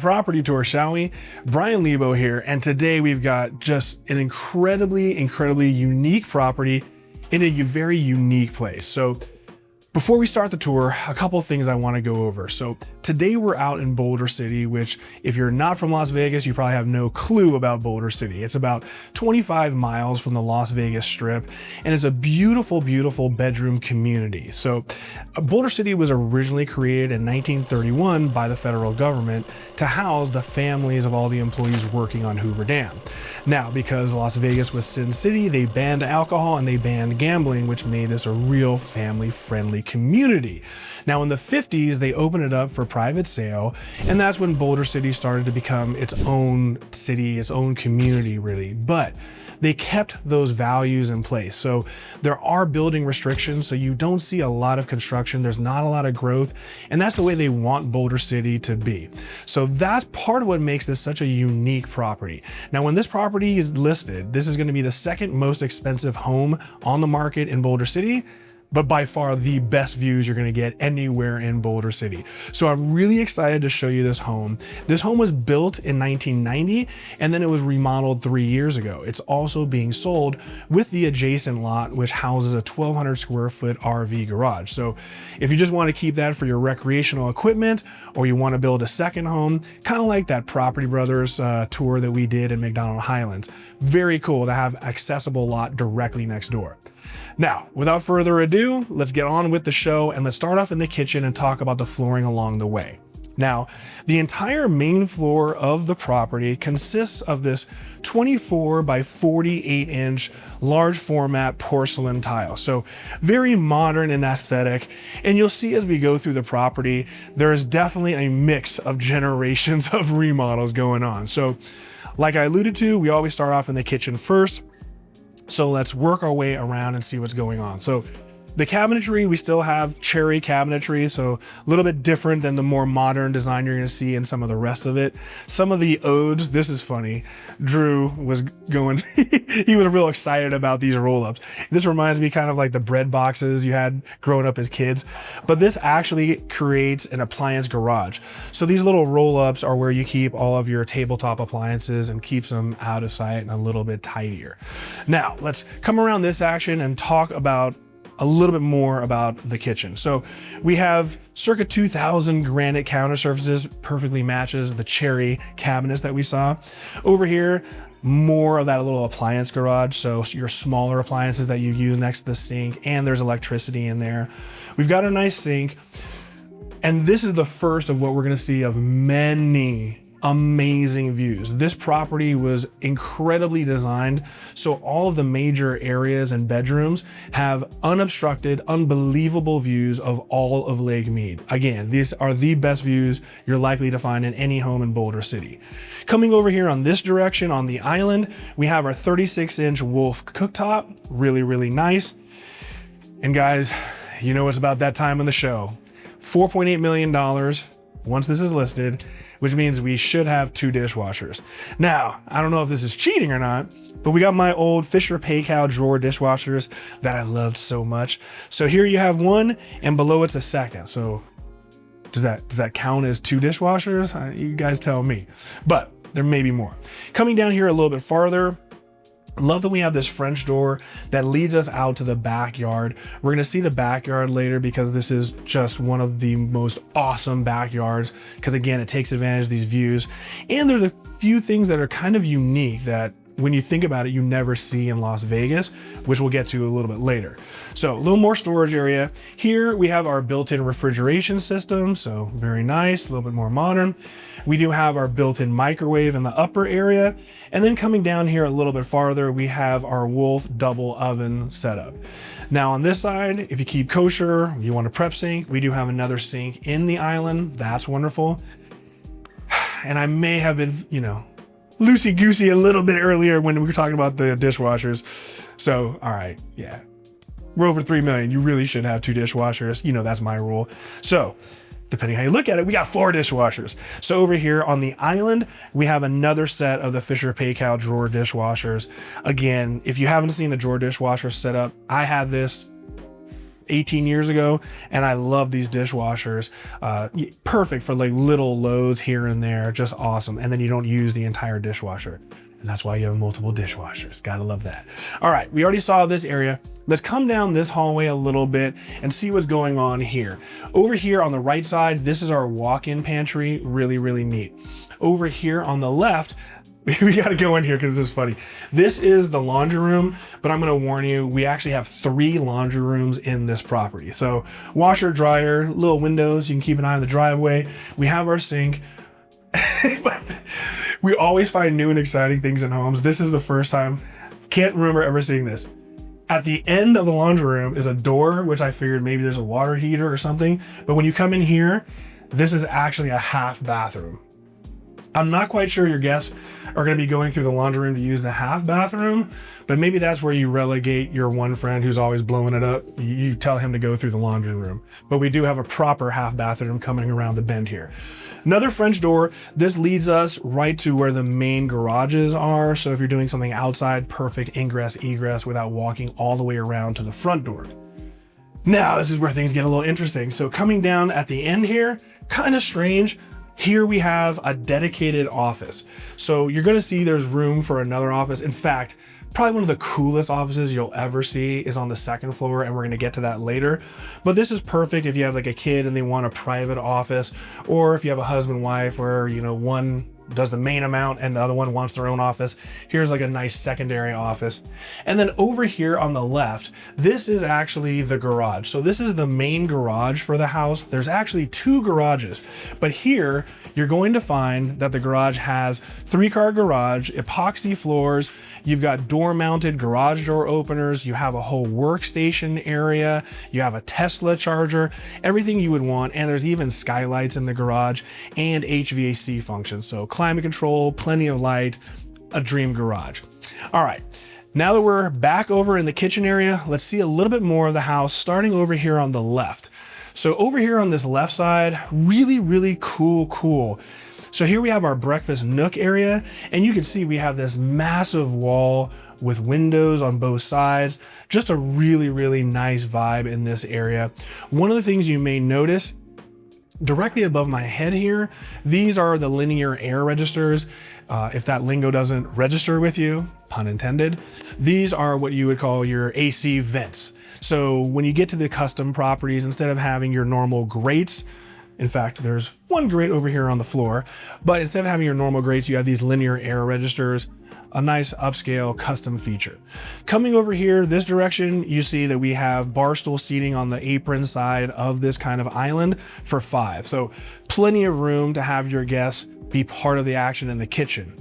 property tour, shall we? Brian Lebo here, and today we've got just an incredibly unique property in a very unique place. So before we start the tour, a couple of things I want to go over. So today we're out in Boulder City, which if you're not from Las Vegas, you probably have no clue about Boulder City. It's about 25 miles from the Las Vegas Strip, and it's a beautiful bedroom community. So Boulder City was originally created in 1931 by the federal government to house the families of all the employees working on Hoover Dam. Now, because Las Vegas was Sin City, they banned alcohol and they banned gambling, which made this a real family-friendly community. Now, in the 50s, they opened it up for private sale, and that's when Boulder City started to become its own city, its own community, really. But they kept those values in place. So there are building restrictions, so you don't see a lot of construction, there's not a lot of growth, and that's the way they want Boulder City to be. So that's part of what makes this such a unique property. Now, when this property is listed, this is going to be the second most expensive home on the market in Boulder City, but by far the best views you're gonna get anywhere in Boulder City. So I'm really excited to show you this home. This home was built in 1990, and then it was remodeled 3 years ago. It's also being sold with the adjacent lot, which houses a 1,200 square foot RV garage. So if you just wanna keep that for your recreational equipment, or you wanna build a second home, kind of like that Property Brothers tour that we did in McDonald Highlands. Very cool to have accessible lot directly next door. Now, without further ado, let's get on with the show, and let's start off in the kitchen and talk about the flooring along the way. Now, the entire main floor of the property consists of this 24 by 48 inch large format porcelain tile. So very modern and aesthetic. And you'll see as we go through the property, there is definitely a mix of generations of remodels going on. So like I alluded to, we always start off in the kitchen first. So let's work our way around and see what's going on. So the cabinetry, we still have cherry cabinetry, so a little bit different than the more modern design you're gonna see in some of the rest of it. Some of the odes, this is funny. Drew was going, he was real excited about these roll-ups. This reminds me kind of like the bread boxes you had growing up as kids, but this actually creates an appliance garage. So these little roll-ups are where you keep all of your tabletop appliances and keeps them out of sight and a little bit tidier. Now, let's come around this action and talk about a little bit more about the kitchen. So we have circa 2000 granite counter surfaces, perfectly matches the cherry cabinets that we saw. Over here, more of that little appliance garage. So your smaller appliances that you use next to the sink, and there's electricity in there. We've got a nice sink. And this is the first of what we're gonna see of many amazing views. This property was incredibly designed, so all of the major areas and bedrooms have unobstructed, unbelievable views of all of Lake Mead. Again, these are the best views you're likely to find in any home in Boulder City. Coming over here on this direction on the island, we have our 36-inch Wolf cooktop, really nice. And guys, you know it's about that time in the show. $4.8 million once this is listed, which means we should have 2 dishwashers. Now, I don't know if this is cheating or not, but we got my old Fisher Paykel drawer dishwashers that I loved so much. So here you have one, and below it's a second. So does that count as 2 dishwashers? You guys tell me, but there may be more. Coming down here a little bit farther, love that we have this French door that leads us out to the backyard. We're gonna see the backyard later because this is just one of the most awesome backyards, because again, it takes advantage of these views. And there's a few things that are kind of unique that when you think about it, you never see in Las Vegas, which we'll get to a little bit later. So a little more storage area. Here we have our built-in refrigeration system, so very nice, a little bit more modern. We do have our built-in microwave in the upper area. And then coming down here a little bit farther, we have our Wolf double oven setup. Now on this side, if you keep kosher, you want a prep sink, we do have another sink in the island. That's wonderful. And I may have been, loosey-goosey a little bit earlier when we were talking about the dishwashers. So, all right, yeah. We're over 3 million. You really should have 2 dishwashers. That's my rule. So, depending how you look at it, we got 4 dishwashers. So over here on the island, we have another set of the Fisher Paykel drawer dishwashers. Again, if you haven't seen the drawer dishwasher setup, I had this. 18 years ago, and I love these dishwashers. Perfect for like little loads here and there, just awesome. And then you don't use the entire dishwasher. And that's why you have multiple dishwashers. Gotta love that. All right, we already saw this area. Let's come down this hallway a little bit and see what's going on here. Over here on the right side, this is our walk-in pantry. Really, really neat. Over here on the left, we gotta go in here because this is funny. This is the laundry room, but I'm gonna warn you, we actually have 3 laundry rooms in this property. So washer, dryer, little windows, you can keep an eye on the driveway. We have our sink. We always find new and exciting things in homes. This is the first time, can't remember ever seeing this. At the end of the laundry room is a door, which I figured maybe there's a water heater or something. But when you come in here, this is actually a half bathroom. I'm not quite sure your guests are going to be going through the laundry room to use the half bathroom, but maybe that's where you relegate your one friend who's always blowing it up. You tell him to go through the laundry room. But we do have a proper half bathroom coming around the bend here. Another French door. This leads us right to where the main garages are. So if you're doing something outside, perfect ingress, egress without walking all the way around to the front door. Now, this is where things get a little interesting. So coming down at the end here, kind of strange. Here we have a dedicated office. So you're gonna see there's room for another office. In fact, probably one of the coolest offices you'll ever see is on the 2nd floor, and we're gonna get to that later. But this is perfect if you have like a kid and they want a private office, or if you have a husband, wife, where, you know, one does the main amount and the other one wants their own office. Here's like a nice secondary office. And then over here on the left, this is actually the garage. So this is the main garage for the house. There's actually 2 garages, but here you're going to find that the garage has 3-car garage, epoxy floors. You've got door mounted garage door openers. You have a whole workstation area. You have a Tesla charger, everything you would want. And there's even skylights in the garage and HVAC functions. So climate control, plenty of light, a dream garage. All right, now that we're back over in the kitchen area, let's see a little bit more of the house, starting over here on the left. So over here on this left side, really, really cool. So here we have our breakfast nook area, and you can see we have this massive wall with windows on both sides. Just a really, really nice vibe in this area. One of the things you may notice directly above my head here, these are the linear air registers. If that lingo doesn't register with you, pun intended, these are what you would call your AC vents. So when you get to the custom properties, instead of having your normal grates, in fact, there's one grate over here on the floor, but instead of having your normal grates, you have these linear air registers, a nice upscale custom feature. Coming over here, this direction, you see that we have bar stool seating on the apron side of this kind of island for 5. So plenty of room to have your guests be part of the action in the kitchen.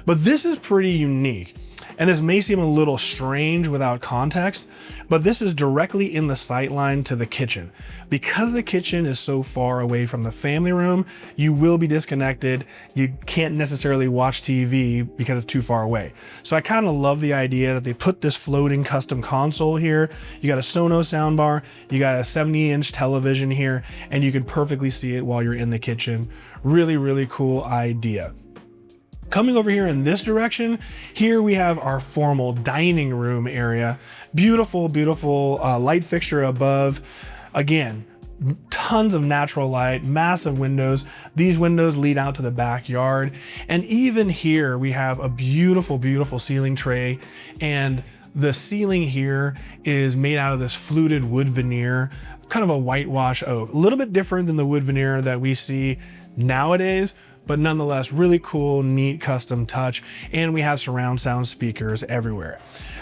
But this is pretty unique. And this may seem a little strange without context, but this is directly in the sight line to the kitchen. Because the kitchen is so far away from the family room, you will be disconnected. You can't necessarily watch TV because it's too far away. So I kind of love the idea that they put this floating custom console here. You got a Sonos soundbar, you got a 70-inch television here, and you can perfectly see it while you're in the kitchen. Really, really cool idea. Coming over here in this direction, here we have our formal dining room area. Beautiful light fixture above. Again, tons of natural light, massive windows. These windows lead out to the backyard. And even here we have a beautiful ceiling tray, and the ceiling here is made out of this fluted wood veneer, kind of a whitewash oak. A little bit different than the wood veneer that we see nowadays, but nonetheless, really cool, neat custom touch. And we have surround sound speakers everywhere.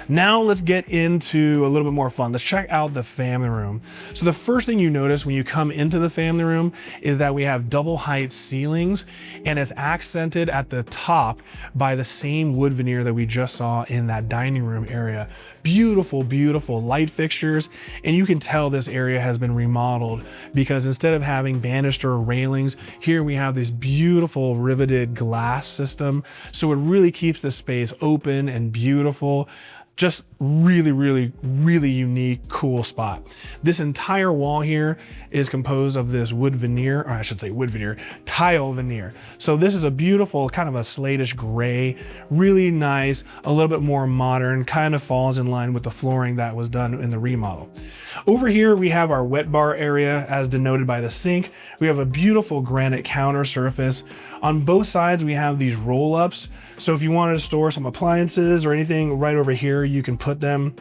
Now let's get into a little bit more fun. Let's check out the family room. So the first thing you notice when you come into the family room is that we have double height ceilings, and it's accented at the top by the same wood veneer that we just saw in that dining room area. Beautiful light fixtures. And you can tell this area has been remodeled because instead of having banister railings, here we have this beautiful riveted glass system. So it really keeps the space open and beautiful. Just really, really, really unique, cool spot. This entire wall here is composed of this wood veneer, or I should say wood veneer, tile veneer. So this is a beautiful kind of a slatish gray, really nice, a little bit more modern, kind of falls in line with the flooring that was done in the remodel. Over here, we have our wet bar area as denoted by the sink. We have a beautiful granite counter surface. On both sides, we have these roll-ups. So if you wanted to store some appliances or anything right over here, you can put them.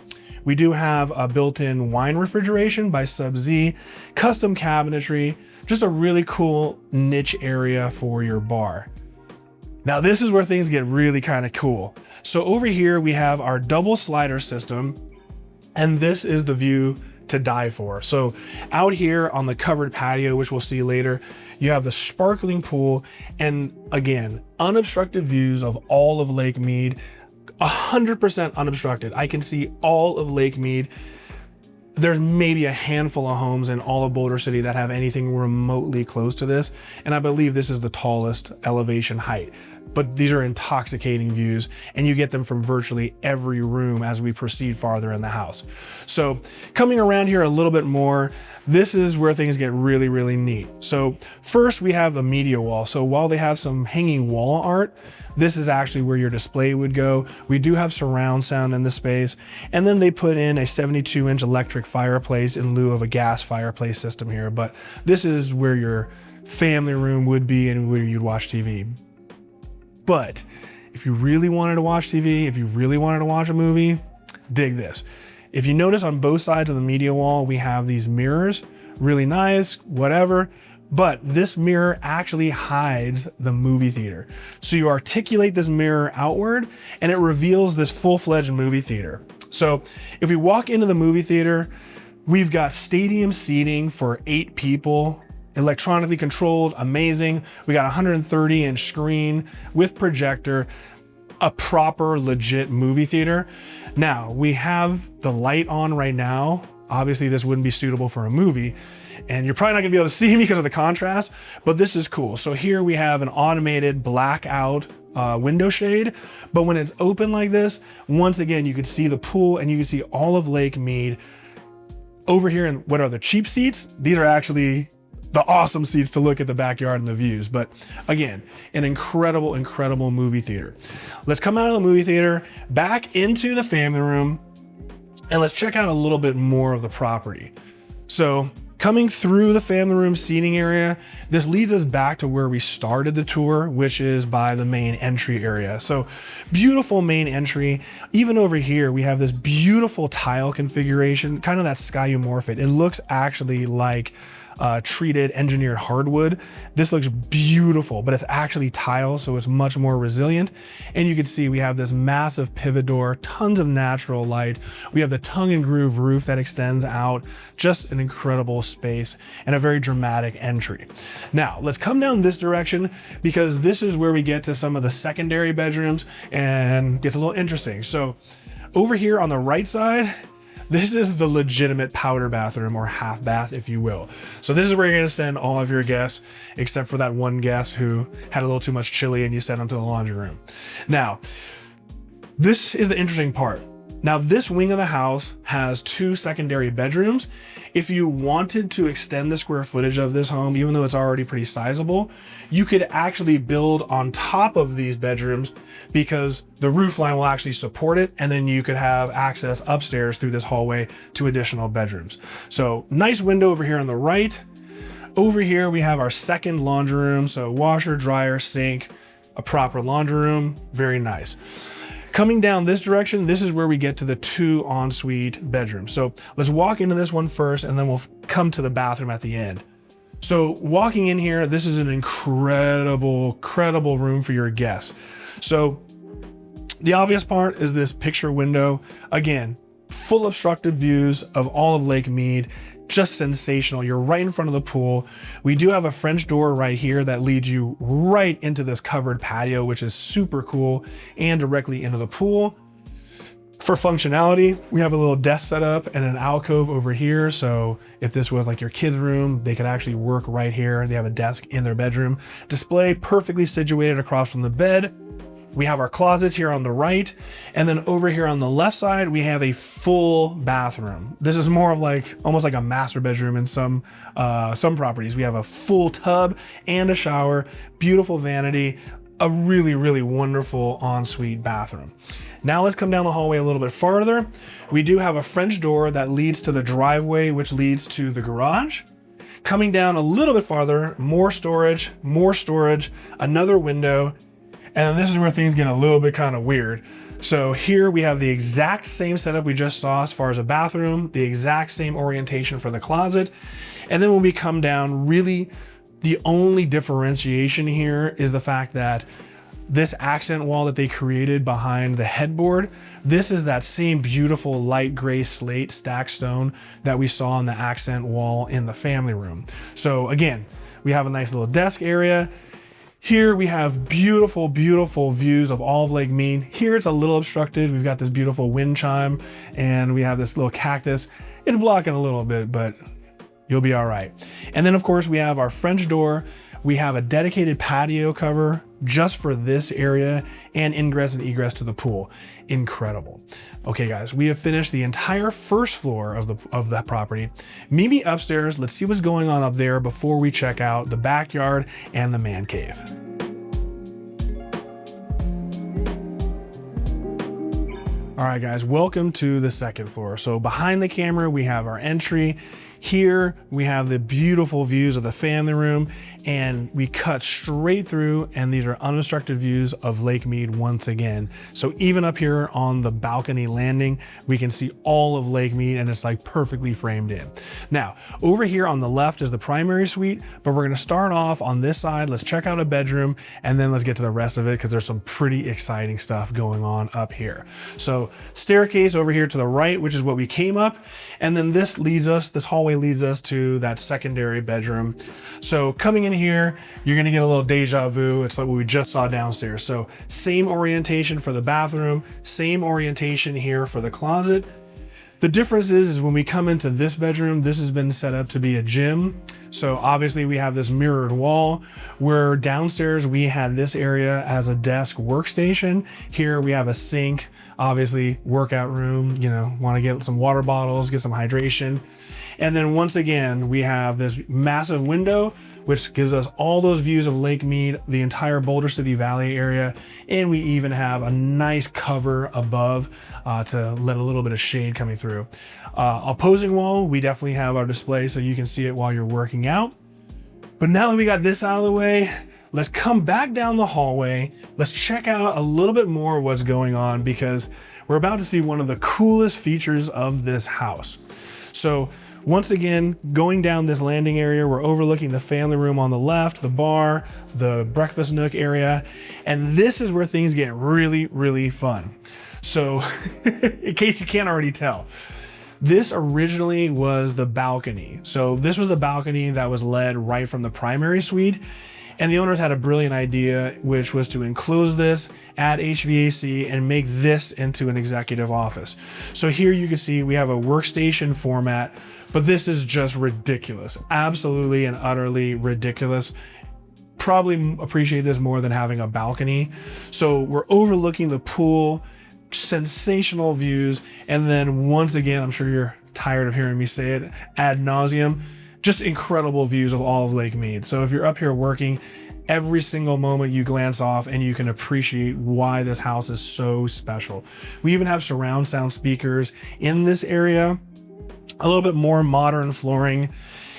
We do have a built-in wine refrigeration by Sub-Z, custom cabinetry, just a really cool niche area for your bar. Now this is where things get really kind of cool. So over here we have our double slider system, and this is the view to die for. So out here on the covered patio, which we'll see later, you have the sparkling pool, and again, unobstructed views of all of Lake Mead, 100% unobstructed. I can see all of Lake Mead. There's maybe a handful of homes in all of Boulder City that have anything remotely close to this. And I believe this is the tallest elevation height, but these are intoxicating views, and you get them from virtually every room as we proceed farther in the house. So coming around here a little bit more, this is where things get really, really neat. So first we have the media wall. So while they have some hanging wall art, this is actually where your display would go. We do have surround sound in the space. And then they put in a 72-inch electric fireplace in lieu of a gas fireplace system here. But this is where your family room would be and where you'd watch TV. But if you really wanted to watch TV, if you really wanted to watch a movie, dig this. If you notice on both sides of the media wall, we have these mirrors, really nice, whatever. But this mirror actually hides the movie theater. So you articulate this mirror outward and it reveals this full-fledged movie theater. So if we walk into the movie theater, we've got stadium seating for 8 people, electronically controlled, amazing. We got a 130-inch screen with projector, a proper legit movie theater. Now we have the light on right now. Obviously this wouldn't be suitable for a movie, and you're probably not gonna be able to see me because of the contrast, but this is cool. So here we have an automated blackout window shade, but when it's open like this, once again, you could see the pool and you can see all of Lake Mead. Over here, and what are the cheap seats? These are actually the awesome seats to look at the backyard and the views. But again, an incredible, incredible movie theater. Let's come out of the movie theater, back into the family room, and let's check out a little bit more of the property. So coming through the family room seating area, this leads us back to where we started the tour, which is by the main entry area. So beautiful main entry. Even over here, we have this beautiful tile configuration, kind of that skeuomorphic. It looks actually like treated engineered hardwood. This looks beautiful, but it's actually tile, so it's much more resilient. And you can see we have this massive pivot door, tons of natural light. We have the tongue and groove roof that extends out, just an incredible space and a very dramatic entry. Now let's come down this direction, because this is where we get to some of the secondary bedrooms and gets a little interesting. So over here on the right side, this is the legitimate powder bathroom, or half bath, if you will. So this is where you're gonna send all of your guests, except for that one guest who had a little too much chili and you sent them to the laundry room. Now, this is the interesting part. Now, this wing of the house has 2 secondary bedrooms. If you wanted to extend the square footage of this home, even though it's already pretty sizable, you could actually build on top of these bedrooms, because the roof line will actually support it, and then you could have access upstairs through this hallway to additional bedrooms. So nice window over here on the right. Over here, we have our second laundry room. So washer, dryer, sink, a proper laundry room, very nice. Coming down this direction, this is where we get to the 2 ensuite bedrooms. So let's walk into this one first, and then we'll come to the bathroom at the end. So walking in here, this is an incredible room for your guests. So the obvious part is this picture window. Again, full obstructed views of all of Lake Mead. Just sensational. You're right in front of the pool. We do have a French door right here that leads you right into this covered patio, which is super cool, and directly into the pool. For functionality, we have a little desk set up and an alcove over here. So if this was like your kids' room, they could actually work right here. They have a desk in their bedroom. Display perfectly situated across from the bed. We have our closets here on the right. And then over here on the left side, we have a full bathroom. This is more of like, almost like a master bedroom in some properties. We have a full tub and a shower, beautiful vanity, a really, really wonderful ensuite bathroom. Now let's come down the hallway a little bit farther. We do have a French door that leads to the driveway, which leads to the garage. Coming down a little bit farther, more storage, another window. And this is where things get a little bit kind of weird. So here we have the exact same setup we just saw as far as a bathroom, the exact same orientation for the closet. And then when we come down, really the only differentiation here is the fact that this accent wall that they created behind the headboard, this is that same beautiful light gray slate stacked stone that we saw on the accent wall in the family room. So again, we have a nice little desk area. Here we have beautiful, beautiful views of all of Lake Mead. Here it's a little obstructed. We've got this beautiful wind chime and we have this little cactus. It's blocking a little bit, but you'll be all right. And then of course we have our French door. We have a dedicated patio cover just for this area and ingress and egress to the pool. Incredible. Okay guys, we have finished the entire first floor of that property. Meet me upstairs. Let's see what's going on up there before we check out the backyard and the man cave. All right guys, welcome to the second floor. So behind the camera, we have our entry. Here we have the beautiful views of the family room, and we cut straight through, and these are unobstructed views of Lake Mead once again. So even up here on the balcony landing, we can see all of Lake Mead, and it's like perfectly framed in. Now, over here on the left is the primary suite, but we're gonna start off on this side. Let's check out a bedroom, and then let's get to the rest of it because there's some pretty exciting stuff going on up here. So staircase over here to the right, which is what we came up, and then this hallway leads us to that secondary bedroom. So coming in here, you're gonna get a little deja vu. It's like what we just saw downstairs. So same orientation for the bathroom, same orientation here for the closet. The difference is when we come into this bedroom, this has been set up to be a gym. So obviously we have this mirrored wall where downstairs we had this area as a desk workstation. Here we have a sink, obviously workout room, you know, want to get some water bottles, get some hydration. And then once again, we have this massive window, which gives us all those views of Lake Mead, the entire Boulder City Valley area. And we even have a nice cover above to let a little bit of shade coming through. Opposing wall, we definitely have our display so you can see it while you're working out. But now that we got this out of the way, let's come back down the hallway. Let's check out a little bit more of what's going on because we're about to see one of the coolest features of this house. So once again, going down this landing area, we're overlooking the family room on the left, the bar, the breakfast nook area, and this is where things get really, really fun. So in case you can't already tell, this originally was the balcony. So this was the balcony that was led right from the primary suite. And the owners had a brilliant idea, which was to enclose this, add HVAC, and make this into an executive office. So here you can see we have a workstation format, but this is just ridiculous. Absolutely and utterly ridiculous. Probably appreciate this more than having a balcony. So we're overlooking the pool, sensational views. And then once again, I'm sure you're tired of hearing me say it ad nauseum, just incredible views of all of Lake Mead. So if you're up here working, every single moment you glance off and you can appreciate why this house is so special. We even have surround sound speakers in this area, a little bit more modern flooring.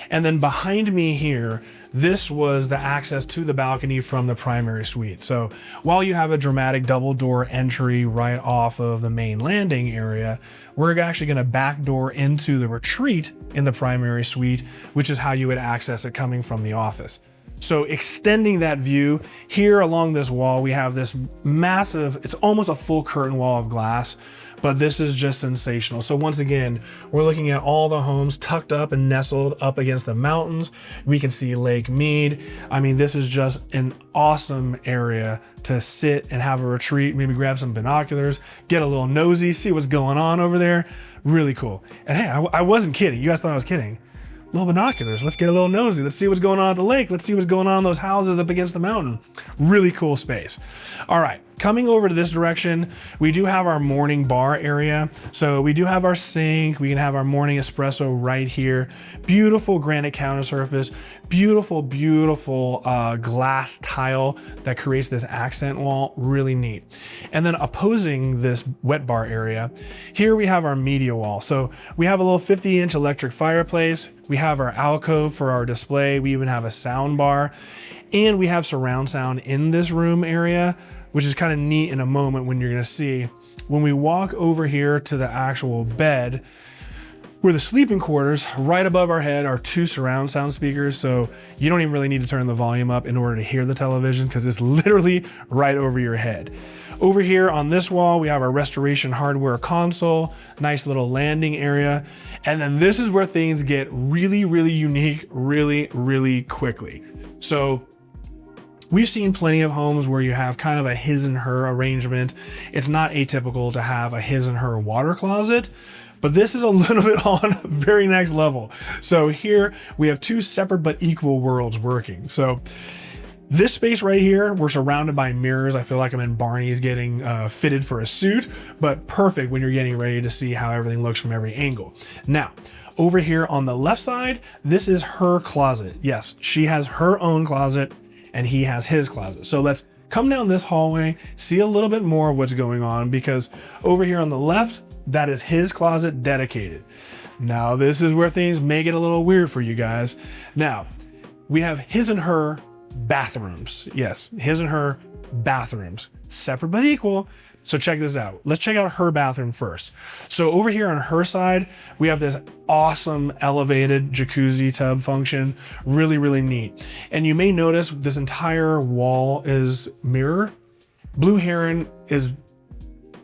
And then behind me here, this was the access to the balcony from the primary suite. So while you have a dramatic double door entry right off of the main landing area, we're actually going to backdoor into the retreat in the primary suite, which is how you would access it coming from the office. So extending that view here along this wall, we have this massive, it's almost a full curtain wall of glass, but this is just sensational. So once again, we're looking at all the homes tucked up and nestled up against the mountains. We can see Lake Mead. I mean, this is just an awesome area to sit and have a retreat, maybe grab some binoculars, get a little nosy, see what's going on over there. Really cool. And hey, I wasn't kidding. You guys thought I was kidding. Little binoculars. Let's get a little nosy. Let's see what's going on at the lake. Let's see what's going on in those houses up against the mountain. Really cool space. All right. coming over to this direction, we do have our morning bar area. So we do have our sink. We can have our morning espresso right here. Beautiful granite counter surface, beautiful, beautiful glass tile that creates this accent wall, really neat. And then opposing this wet bar area, here we have our media wall. So we have a little 50-inch electric fireplace. We have our alcove for our display. We even have a sound bar, and we have surround sound in this room area, which is kind of neat in a moment when you're gonna see. When we walk over here to the actual bed, where the sleeping quarters, right above our head are 2 surround sound speakers, so you don't even really need to turn the volume up in order to hear the television because it's literally right over your head. Over here on this wall, we have our restoration hardware console, nice little landing area. And then this is where things get really, really unique, really, really quickly. So we've seen plenty of homes where you have kind of a his and her arrangement. It's not atypical to have a his and her water closet, but this is a little bit on a very next level. So here we have 2 separate but equal worlds working. So this space right here, we're surrounded by mirrors. I feel like I'm in Barney's getting fitted for a suit, but perfect when you're getting ready to see how everything looks from every angle. Now, over here on the left side, this is her closet. Yes, she has her own closet and he has his closet. So let's come down this hallway, see a little bit more of what's going on, because over here on the left, that is his closet dedicated. Now, this is where things may get a little weird for you guys. Now, we have his and her bathrooms. Yes, his and her bathrooms, separate but equal. So check this out. Let's check out her bathroom first. So over here on her side, we have this awesome elevated jacuzzi tub function. Really, really neat. And you may notice this entire wall is mirror. Blue Heron is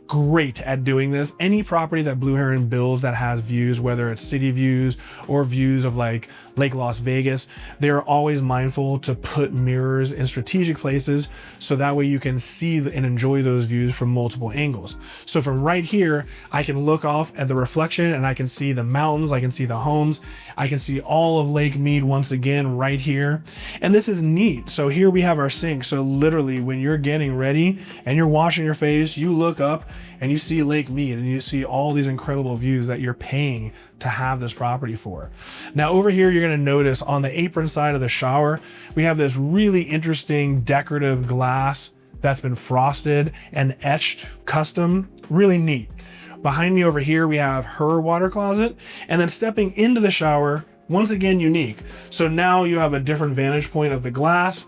great at doing this. Any property that Blue Heron builds that has views, whether it's city views or views of like Lake Las Vegas, they're always mindful to put mirrors in strategic places so that way you can see and enjoy those views from multiple angles. So from right here, I can look off at the reflection and I can see the mountains, I can see the homes, I can see all of Lake Mead once again right here. And this is neat. So here we have our sink. So literally when you're getting ready and you're washing your face, you look up and you see Lake Mead and you see all these incredible views that you're paying to have this property for. Now over here, you're gonna notice on the apron side of the shower, we have this really interesting decorative glass that's been frosted and etched custom, really neat. Behind me over here, we have her water closet, and then stepping into the shower, once again, unique. So now you have a different vantage point of the glass.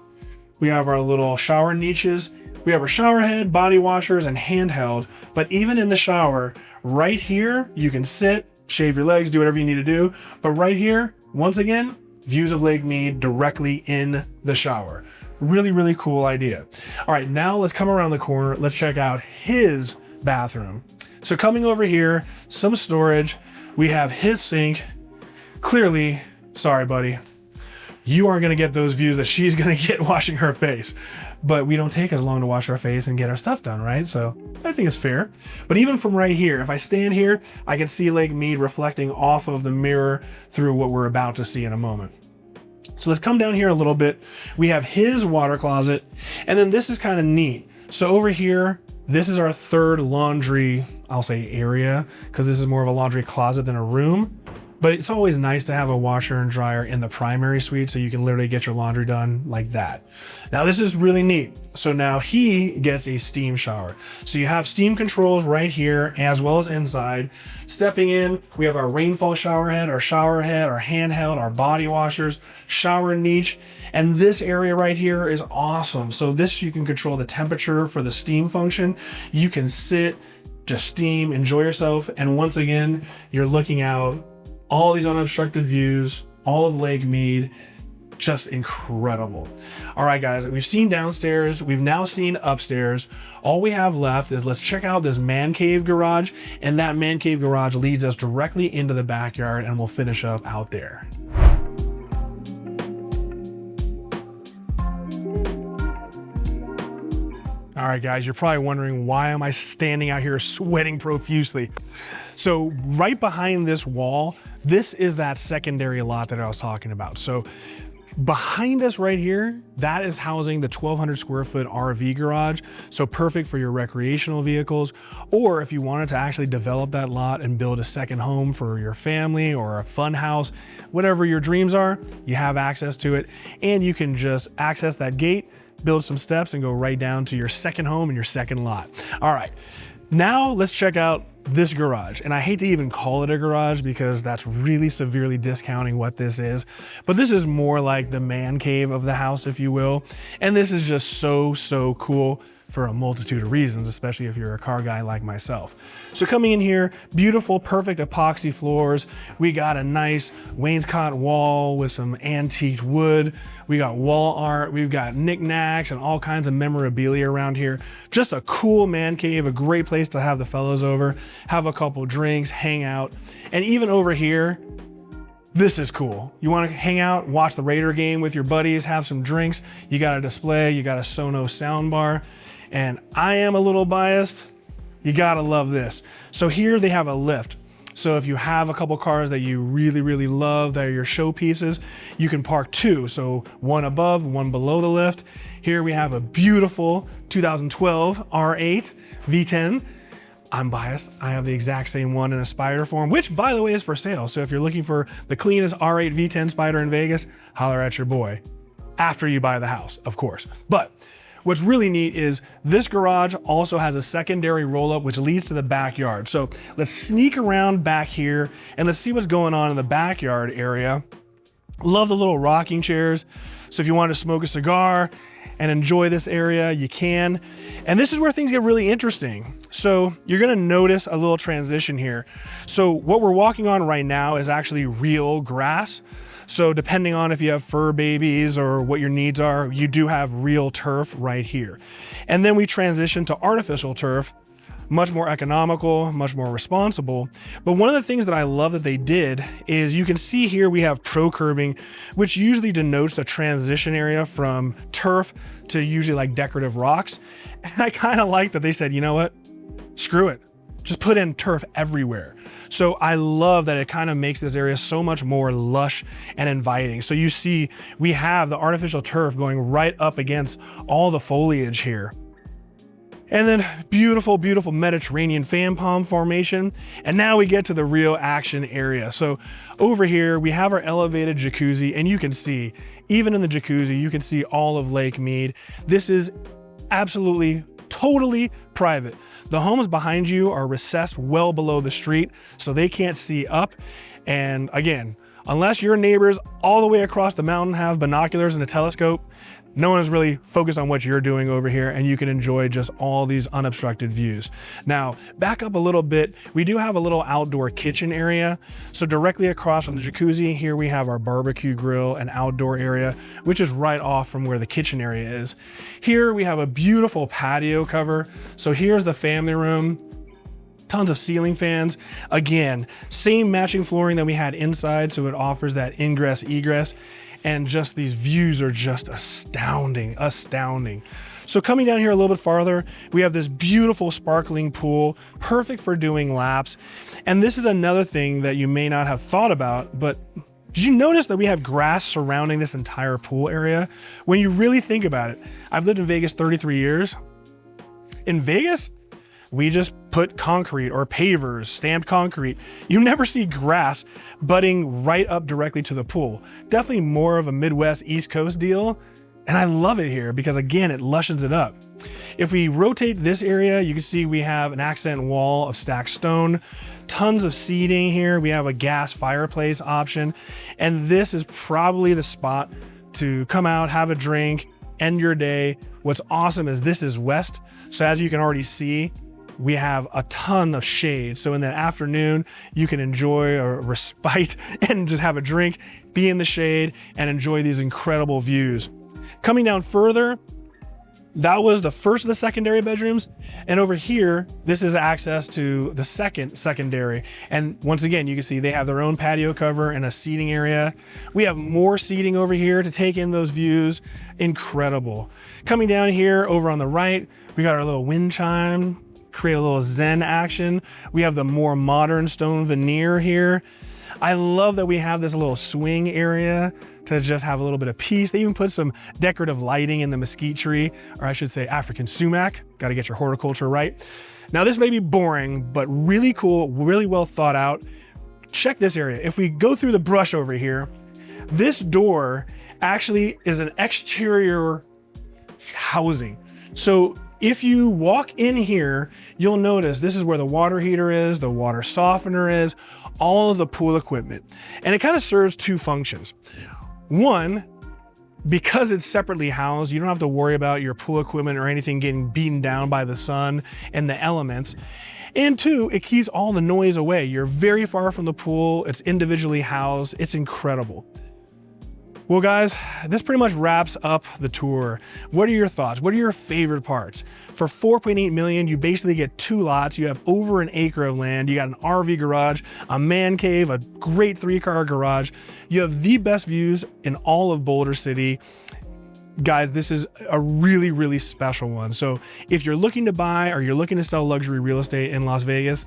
We have our little shower niches. We have our shower head, body washers, and handheld. But even in the shower, right here, you can sit, shave your legs, do whatever you need to do. But right here, once again, views of Lake Mead directly in the shower. Really, really cool idea. All right, now let's come around the corner. Let's check out his bathroom. So coming over here, some storage. We have his sink. Clearly, sorry, buddy, you aren't gonna get those views that she's gonna get washing her face. But we don't take as long to wash our face and get our stuff done, right? So I think it's fair. But even from right here, if I stand here, I can see Lake Mead reflecting off of the mirror through what we're about to see in a moment. So let's come down here a little bit. We have his water closet, and then this is kind of neat. So over here, this is our third laundry, I'll say area, because this is more of a laundry closet than a room. But it's always nice to have a washer and dryer in the primary suite so you can literally get your laundry done like that. Now this is really neat. So now he gets a steam shower. So you have steam controls right here as well as inside. Stepping in, we have our rainfall shower head, our handheld, our body washers, shower niche. And this area right here is awesome. So this, you can control the temperature for the steam function. You can sit, just steam, enjoy yourself. And once again, you're looking out all these unobstructed views, all of Lake Mead, just incredible. All right, guys, we've seen downstairs, we've now seen upstairs. All we have left is let's check out this man cave garage, and that man cave garage leads us directly into the backyard, and we'll finish up out there. All right, guys, you're probably wondering, why am I standing out here sweating profusely? So right behind this wall, this is that secondary lot that I was talking about. So Behind us right here, that is housing the 1,200 square foot RV garage. So perfect for your recreational vehicles, or if you wanted to actually develop that lot and build a second home for your family or a fun house, whatever your dreams are, you have access to it. And you can just access that gate, build some steps and go right down to your second home and your second lot. All right, now let's check out this garage. And I hate to even call it a garage because that's really severely discounting what this is, but this is more like the man cave of the house, if you will. And this is just so cool for a multitude of reasons, especially if you're a car guy like myself. So coming in here, beautiful, perfect epoxy floors. We got a nice wainscot wall with some antique wood. We got wall art, we've got knickknacks and all kinds of memorabilia around here. Just a cool man cave, a great place to have the fellows over, have a couple drinks, hang out. And even over here, this is cool. You want to hang out, watch the Raider game with your buddies, have some drinks. You got a display, you got a Sonos soundbar. And I am a little biased. You gotta love this. So here they have a lift. So if you have a couple cars that you really love that are your showpieces, you can park two. So one above, one below the lift. Here we have a beautiful 2012 R8 V10. I'm biased. I have the exact same one in a Spider form, which by the way is for sale. So if you're looking for the cleanest R8 V10 Spider in Vegas, holler at your boy. After you buy the house, of course. But what's really neat is this garage also has a secondary roll-up which leads to the backyard. So let's sneak around back here and let's see what's going on in the backyard area. Love the little rocking chairs. So if you want to smoke a cigar and enjoy this area, you can. And this is where things get really interesting. So you're gonna notice a little transition here. So what we're walking on right now is actually real grass. So depending on if you have fur babies or what your needs are, you do have real turf right here. And then we transition to artificial turf, much more economical, much more responsible. But one of the things that I love that they did is you can see here we have pro curbing, which usually denotes a transition area from turf to usually like decorative rocks. And I kind of like that they said, you know what, screw it. Just put in turf everywhere. So I love that it kind of makes this area so much more lush and inviting. So you see, we have the artificial turf going right up against all the foliage here. And then beautiful Mediterranean fan palm formation. And now we get to the real action area. So over here, we have our elevated jacuzzi, and you can see, even in the jacuzzi, you can see all of Lake Mead. This is absolutely totally private. The homes behind you are recessed well below the street, so they can't see up. And again, unless your neighbors all the way across the mountain have binoculars and a telescope, no one is really focused on what you're doing over here, and you can enjoy just all these unobstructed views. Now, back up a little bit, we do have a little outdoor kitchen area. So directly across from the jacuzzi, here we have our barbecue grill and outdoor area, which is right off from where the kitchen area is. Here we have a beautiful patio cover. So here's the family room. Tons of ceiling fans. Again, same matching flooring that we had inside, so it offers that ingress egress. And just these views are just astounding. So coming down here a little bit farther, we have this beautiful sparkling pool, perfect for doing laps. And this is another thing that you may not have thought about, but did you notice that we have grass surrounding this entire pool area? When you really think about it, I've lived in Vegas 33 years. In Vegas, we just put concrete or pavers, stamped concrete. You never see grass butting right up directly to the pool. Definitely more of a Midwest, East Coast deal. And I love it here because again, it lushens it up. If we rotate this area, you can see we have an accent wall of stacked stone, tons of seating here. We have a gas fireplace option. And this is probably the spot to come out, have a drink, end your day. What's awesome is this is west. So as you can already see, we have a ton of shade. So in the afternoon, you can enjoy a respite and just have a drink, be in the shade, and enjoy these incredible views. Coming down further, that was the first of the secondary bedrooms. And over here, this is access to the second secondary. And once again, you can see they have their own patio cover and a seating area. We have more seating over here to take in those views. Incredible. Coming down here over on the right, we got our little wind chime, create a little Zen action. We have the more modern stone veneer here. I love that we have this little swing area to just have a little bit of peace. They even put some decorative lighting in the mesquite tree, or I should say African sumac. Got to get your horticulture right. Now this may be boring, but really cool, really well thought out. Check this area. If we go through the brush over here, this door actually is an exterior housing. So if you walk in here, you'll notice this is where the water heater is, the water softener is, all of the pool equipment. And it kind of serves two functions. One, because it's separately housed, you don't have to worry about your pool equipment or anything getting beaten down by the sun and the elements. And two, it keeps all the noise away. You're very far from the pool, it's individually housed, it's incredible. Well guys, this pretty much wraps up the tour. What are your thoughts? What are your favorite parts? For 4.8 million, you basically get 2 lots. You have over an acre of land. You got an RV garage, a man cave, a great 3-car garage. You have the best views in all of Boulder City. Guys, this is a really, really special one. So if you're looking to buy or you're looking to sell luxury real estate in Las Vegas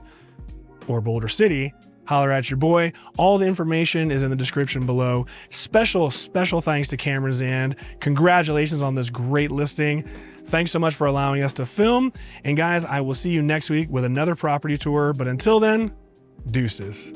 or Boulder City, holler at your boy. All the information is in the description below. Special thanks to Kamran Zand. Congratulations on this great listing. Thanks so much for allowing us to film. And guys, I will see you next week with another property tour. But until then, deuces.